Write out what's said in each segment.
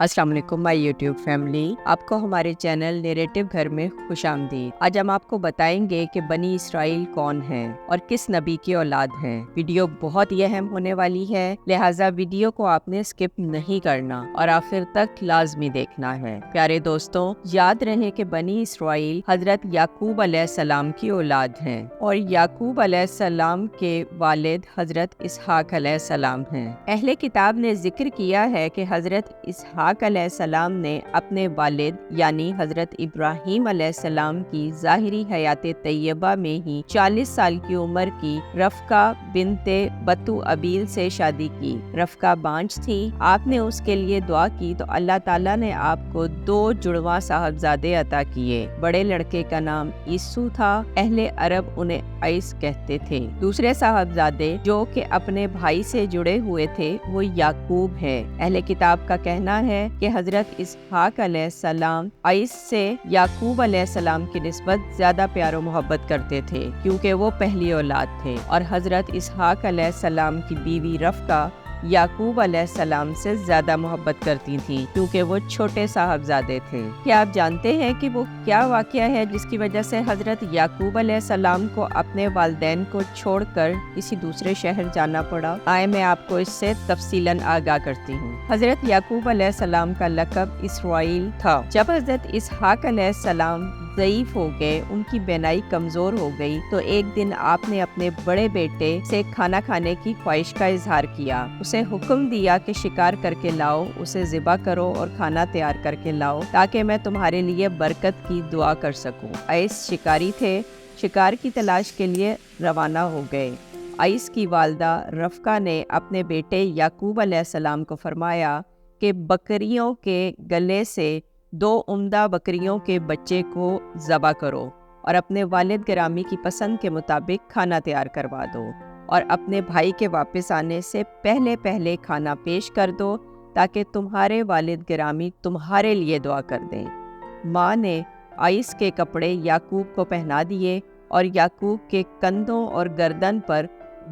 السلام علیکم مائی YouTube family, آپ کو ہمارے چینل نیریٹو گھر میں خوش آمدید۔ آج ہم آپ کو بتائیں گے کہ بنی اسرائیل کون ہیں اور کس نبی کی اولاد ہیں۔ ویڈیو بہت ہی اہم ہونے والی ہے، لہٰذا ویڈیو کو آپ نے اسکپ نہیں کرنا اور آخر تک لازمی دیکھنا ہے۔ پیارے دوستوں، یاد رہے کہ بنی اسرائیل حضرت یعقوب علیہ السلام کی اولاد ہیں اور یعقوب علیہ السلام کے والد حضرت اسحاق علیہ السلام ہیں۔ اہل کتاب نے ذکر کیا ہے کہ حضرت اسحاق علیہ السلام نے اپنے والد یعنی حضرت ابراہیم علیہ السلام کی ظاہری حیات طیبہ میں ہی 40 سال کی عمر کی رفقہ بنت بتو ابیل سے شادی کی۔ رفقہ بانجھ تھی، آپ نے اس کے لیے دعا کی تو اللہ تعالیٰ نے آپ کو 2 جڑواں صاحبزادے عطا کیے۔ بڑے لڑکے کا نام عیسو تھا، اہل عرب انہیں عیس کہتے تھے۔ دوسرے صاحبزادے جو کہ اپنے بھائی سے جڑے ہوئے تھے وہ یعقوب ہے۔ اہل کتاب کا کہنا ہے کہ حضرت اسحاق علیہ السلام عیس سے یعقوب علیہ السلام کی نسبت زیادہ پیار و محبت کرتے تھے کیونکہ وہ پہلی اولاد تھے، اور حضرت اسحاق علیہ السلام کی بیوی رفقہ یعقوب علیہ السلام سے زیادہ محبت کرتی تھیں کیونکہ وہ چھوٹے صاحبزادے تھے۔ کیا آپ جانتے ہیں کہ وہ کیا واقعہ ہے جس کی وجہ سے حضرت یعقوب علیہ السلام کو اپنے والدین کو چھوڑ کر کسی دوسرے شہر جانا پڑا؟ آئے میں آپ کو اس سے تفصیلاً آگاہ کرتی ہوں۔ حضرت یعقوب علیہ السلام کا لقب اسرائیل تھا۔ جب حضرت اسحاق علیہ السلام ضعیف ہو گئے، ان کی بینائی کمزور ہو گئی، تو ایک دن آپ نے اپنے بڑے بیٹے سے کھانا کھانے کی خواہش کا اظہار کیا۔ اسے حکم دیا کہ شکار کر کے لاؤ، اسے ذبح کرو اور کھانا تیار کر کے لاؤ تاکہ میں تمہارے لیے برکت کی دعا کر سکوں۔ عیس شکاری تھے، شکار کی تلاش کے لیے روانہ ہو گئے۔ عیس کی والدہ رفقہ نے اپنے بیٹے یعقوب علیہ السلام کو فرمایا کہ بکریوں کے گلے سے 2 عمدہ بکریوں کے بچے کو ذبح کرو اور اپنے والد گرامی کی پسند کے مطابق کھانا تیار کروا دو، اور اپنے بھائی کے واپس آنے سے پہلے کھانا پیش کر دو تاکہ تمہارے والد گرامی تمہارے لیے دعا کر دیں۔ ماں نے عیس کے کپڑے یعقوب کو پہنا دیے اور یعقوب کے کندھوں اور گردن پر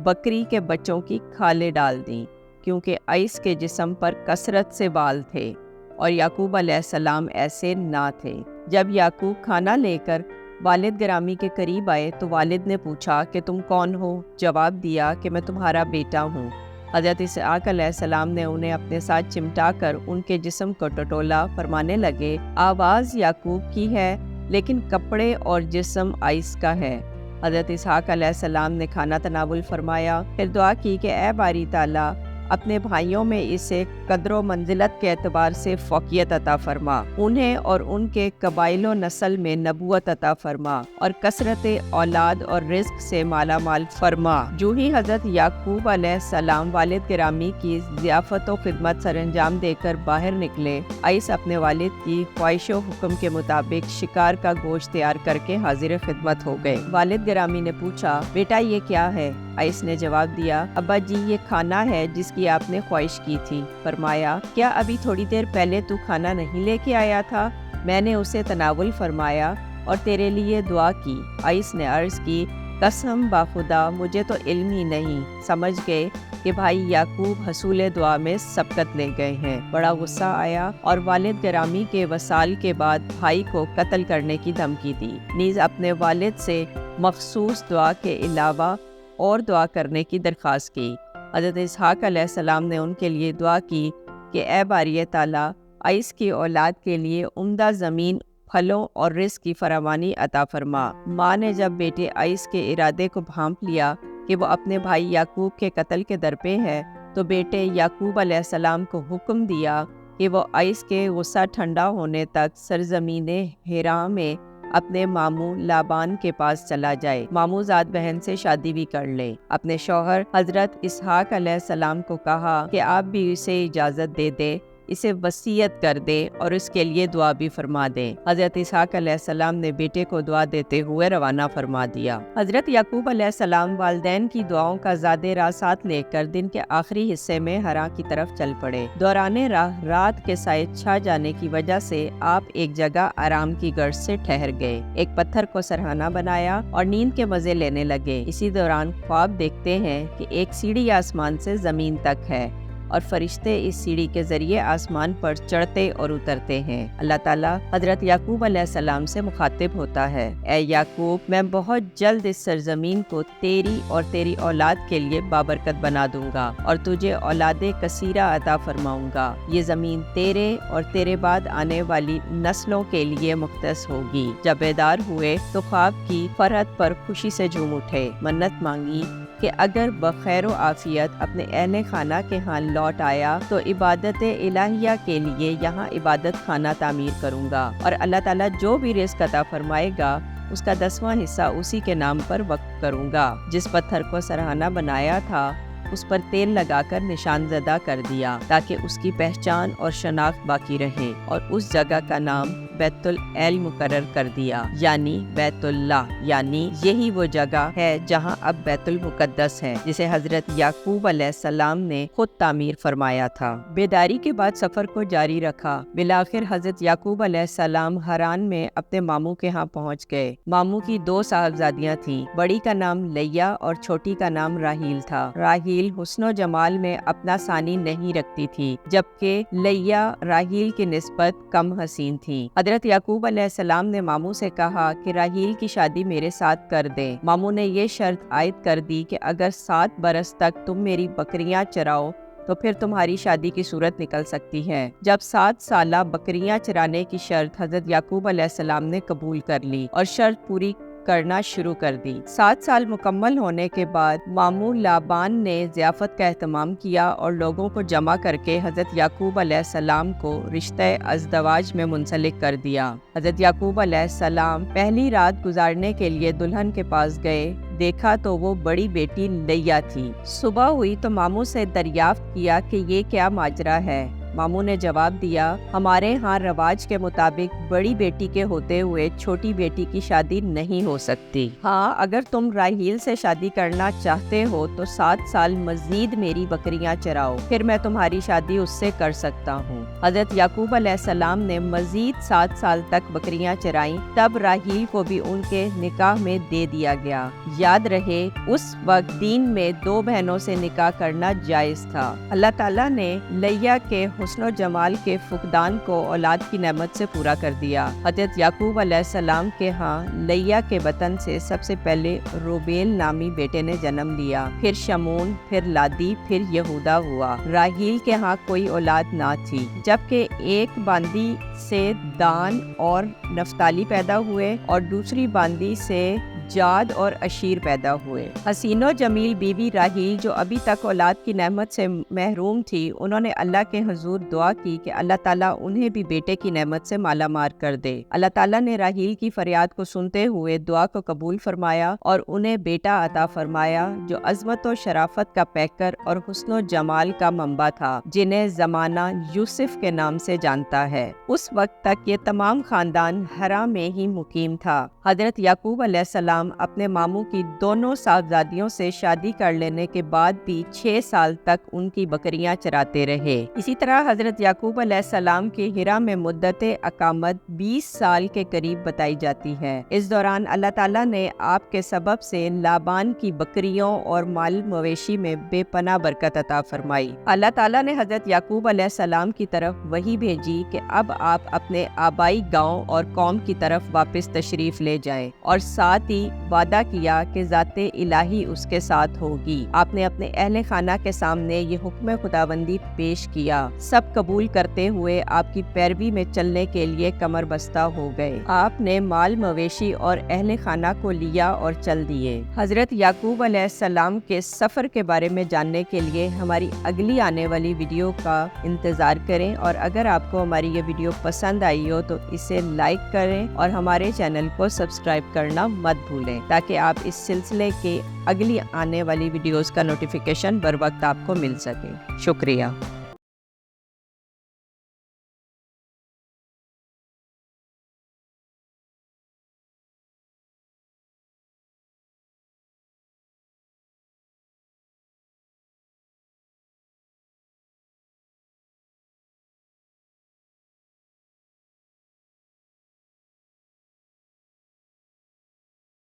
بکری کے بچوں کی کھالیں ڈال دیں کیونکہ عیس کے جسم پر کثرت سے بال تھے اور یعقوب علیہ السلام ایسے نہ تھے۔ جب یعقوب کھانا لے کر والد گرامی کے قریب آئے تو والد نے پوچھا کہ تم کون ہو؟ جواب دیا کہ میں تمہارا بیٹا ہوں۔ حضرت اسحاق علیہ السلام نے انہیں اپنے ساتھ چمٹا کر ان کے جسم کو ٹٹولا، فرمانے لگے، آواز یعقوب کی ہے لیکن کپڑے اور جسم عیس کا ہے۔ حضرت اسحاق علیہ السلام نے کھانا تناول فرمایا، پھر دعا کی کہ اے باری تعالیٰ، اپنے بھائیوں میں اسے قدر و منزلت کے اعتبار سے فوقیت عطا فرما، انہیں اور ان کے قبائل و نسل میں نبوت عطا فرما اور کثرت اولاد اور رزق سے مالا مال فرما۔ جو ہی حضرت یعقوب علیہ السلام والد گرامی کی ضیافت و خدمت سر انجام دے کر باہر نکلے، عیس اپنے والد کی خواہش و حکم کے مطابق شکار کا گوشت تیار کر کے حاضر خدمت ہو گئے۔ والد گرامی نے پوچھا، بیٹا یہ کیا ہے؟ عیس نے جواب دیا، ابا جی یہ کھانا ہے جس کی آپ نے خواہش کی تھی۔ فرمایا، کیا ابھی تھوڑی دیر پہلے تو کھانا نہیں لے کے آیا تھا؟ میں نے اسے تناول فرمایا اور تیرے لیے دعا کی۔ عیس نے عرض کی، قسم باخدا مجھے تو علم ہی نہیں۔ سمجھ گئے کہ بھائی یعقوب حصول دعا میں سبقت لے گئے ہیں۔ بڑا غصہ آیا اور والد گرامی کے وصال کے بعد بھائی کو قتل کرنے کی دھمکی دی، نیز اپنے والد سے مخصوص دعا کے علاوہ اور دعا کرنے کی درخواست کی۔ حضرت اسحاق علیہ السلام نے ان کے لیے دعا کی کہ اے باری تعالیٰ، عیس کی اولاد کے لیے عمدہ زمین، پھلوں اور رزق کی فراوانی عطا فرما۔ ماں نے جب بیٹے عیس کے ارادے کو بھانپ لیا کہ وہ اپنے بھائی یعقوب کے قتل کے درپے ہے، تو بیٹے یعقوب علیہ السلام کو حکم دیا کہ وہ عیس کے غصہ ٹھنڈا ہونے تک سرزمین ہیرا میں اپنے ماموں لابان کے پاس چلا جائے، ماموں زاد بہن سے شادی بھی کر لے۔ اپنے شوہر حضرت اسحاق علیہ السلام کو کہا کہ آپ بھی اسے اجازت دے دے، اسے وصیت کر دے اور اس کے لیے دعا بھی فرما دیں۔ حضرت اسحاق علیہ السلام نے بیٹے کو دعا دیتے ہوئے روانہ فرما دیا۔ حضرت یعقوب علیہ السلام والدین کی دعاؤں کا زاد راہ ساتھ لے کر دن کے آخری حصے میں ہراں کی طرف چل پڑے۔ دوران راہ رات کے سائے چھا جانے کی وجہ سے آپ ایک جگہ آرام کی غرض سے ٹھہر گئے، ایک پتھر کو سرہانہ بنایا اور نیند کے مزے لینے لگے۔ اسی دوران خواب دیکھتے ہیں کہ ایک سیڑھی آسمان سے زمین تک ہے اور فرشتے اس سیڑھی کے ذریعے آسمان پر چڑھتے اور اترتے ہیں۔ اللہ تعالیٰ حضرت یعقوب علیہ السلام سے مخاطب ہوتا ہے، اے یعقوب، میں بہت جلد اس سرزمین کو تیری اور تیری اولاد کے لیے بابرکت بنا دوں گا اور تجھے اولاد کثیرہ عطا فرماؤں گا۔ یہ زمین تیرے اور تیرے بعد آنے والی نسلوں کے لیے مختص ہوگی۔ جب بیدار ہوئے تو خواب کی فرحت پر خوشی سے جھوم اٹھے، منت مانگی کہ اگر بخیر و عافیت اپنے اہل خانہ کے ہاں لوٹ آیا تو عبادت الہیہ کے لیے یہاں عبادت خانہ تعمیر کروں گا، اور اللہ تعالیٰ جو بھی رزق عطا فرمائے گا اس کا 10واں حصہ اسی کے نام پر وقف کروں گا۔ جس پتھر کو سرہانہ بنایا تھا اس پر تیل لگا کر نشان زدہ کر دیا تاکہ اس کی پہچان اور شناخت باقی رہے، اور اس جگہ کا نام بیت العیل مقرر کر دیا، یعنی بیت اللہ، یعنی یہی وہ جگہ ہے جہاں اب بیت المقدس ہے، جسے حضرت یعقوب علیہ السلام نے خود تعمیر فرمایا تھا۔ بیداری کے بعد سفر کو جاری رکھا۔ بالآخر حضرت یعقوب علیہ السلام حران میں اپنے ماموں کے ہاں پہنچ گئے۔ ماموں کی 2 صاحبزادیاں تھیں، بڑی کا نام لیا اور چھوٹی کا نام راحیل تھا۔ راحیل حسن و جمال میں اپنا ثانی نہیں رکھتی تھی، جبکہ لیا راحیل کی نسبت کم حسین تھی۔ حضرت یعقوب علیہ السلام نے ماموں سے کہا کہ راحیل کی شادی میرے ساتھ کر دیں۔ ماموں نے یہ شرط عائد کر دی کہ اگر 7 برس تک تم میری بکریاں چراؤ تو پھر تمہاری شادی کی صورت نکل سکتی ہے۔ جب 7 سالہ بکریاں چرانے کی شرط حضرت یعقوب علیہ السلام نے قبول کر لی اور شرط پوری کرنا شروع کر دی۔ 7 سال مکمل ہونے کے بعد ماموں لابان نے ضیافت کا اہتمام کیا اور لوگوں کو جمع کر کے حضرت یعقوب علیہ السلام کو رشتہ ازدواج میں منسلک کر دیا۔ حضرت یعقوب علیہ السلام پہلی رات گزارنے کے لیے دلہن کے پاس گئے، دیکھا تو وہ بڑی بیٹی لیا تھی۔ صبح ہوئی تو ماموں سے دریافت کیا کہ یہ کیا ماجرا ہے۔ ماموں نے جواب دیا، ہمارے ہاں رواج کے مطابق بڑی بیٹی کے ہوتے ہوئے چھوٹی بیٹی کی شادی نہیں ہو سکتی۔ ہاں، اگر تم راحیل سے شادی کرنا چاہتے ہو تو 7 سال مزید میری بکریاں چراؤ، پھر میں تمہاری شادی اس سے کر سکتا ہوں۔ حضرت یعقوب علیہ السلام نے مزید 7 سال تک بکریاں چرائیں، تب راحیل کو بھی ان کے نکاح میں دے دیا گیا۔ یاد رہے، اس وقت دین میں 2 بہنوں سے نکاح کرنا جائز تھا۔ اللہ تعالیٰ نے لیا کے حسن و جمال کے فقدان کو اولاد کی نعمت سے پورا کر دیا۔ حضرت یعقوب علیہ السلام کے ہاں لیا کے بطن سے سب سے پہلے روبیل نامی بیٹے نے جنم لیا، پھر شمون، پھر لادی، پھر یہودا ہوا۔ راحیل کے ہاں کوئی اولاد نہ تھی، جبکہ ایک باندی سے دان اور نفتالی پیدا ہوئے اور دوسری باندی سے جاد اور اشیر پیدا ہوئے۔ حسین و جمیل بیوی راحیل جو ابھی تک اولاد کی نعمت سے محروم تھی، انہوں نے اللہ کے حضور دعا کی کہ اللہ تعالیٰ انہیں بھی بیٹے کی نعمت سے مالا مال کر دے۔ اللہ تعالیٰ نے راحیل کی فریاد کو سنتے ہوئے دعا کو قبول فرمایا اور انہیں بیٹا عطا فرمایا جو عظمت و شرافت کا پیکر اور حسن و جمال کا منبع تھا، جنہیں زمانہ یوسف کے نام سے جانتا ہے۔ اس وقت تک یہ تمام خاندان حرا میں ہی مقیم تھا۔ حضرت یعقوب علیہ السلام اپنے ماموں کی دونوں صاحبزادیوں سے شادی کر لینے کے بعد بھی 6 سال تک ان کی بکریاں چراتے رہے۔ اسی طرح حضرت یعقوب علیہ السلام کی حرا میں مدت اقامت 20 سال کے قریب بتائی جاتی ہے۔ اس دوران اللہ تعالیٰ نے آپ کے سبب سے لابان کی بکریوں اور مال مویشی میں بے پناہ برکت عطا فرمائی۔ اللہ تعالیٰ نے حضرت یعقوب علیہ السلام کی طرف وحی بھیجی کہ اب آپ اپنے آبائی گاؤں اور قوم کی طرف واپس تشریف لے جائیں، اور ساتھ ہی وعدہ کیا کہ ذات الہی اس کے ساتھ ہوگی۔ آپ نے اپنے اہل خانہ کے سامنے یہ حکم خداوندی پیش کیا، سب قبول کرتے ہوئے آپ کی پیروی میں چلنے کے لیے کمر بستہ ہو گئے۔ آپ نے مال مویشی اور اہل خانہ کو لیا اور چل دیے۔ حضرت یعقوب علیہ السلام کے سفر کے بارے میں جاننے کے لیے ہماری اگلی آنے والی ویڈیو کا انتظار کریں، اور اگر آپ کو ہماری یہ ویڈیو پسند آئی ہو تو اسے لائک کریں اور ہمارے چینل کو سبسکرائب کرنا مت بھولیں تاکہ آپ اس سلسلے کے اگلی آنے والی ویڈیوز کا نوٹیفیکیشن بر وقت آپ کو مل سکے۔ شکریہ۔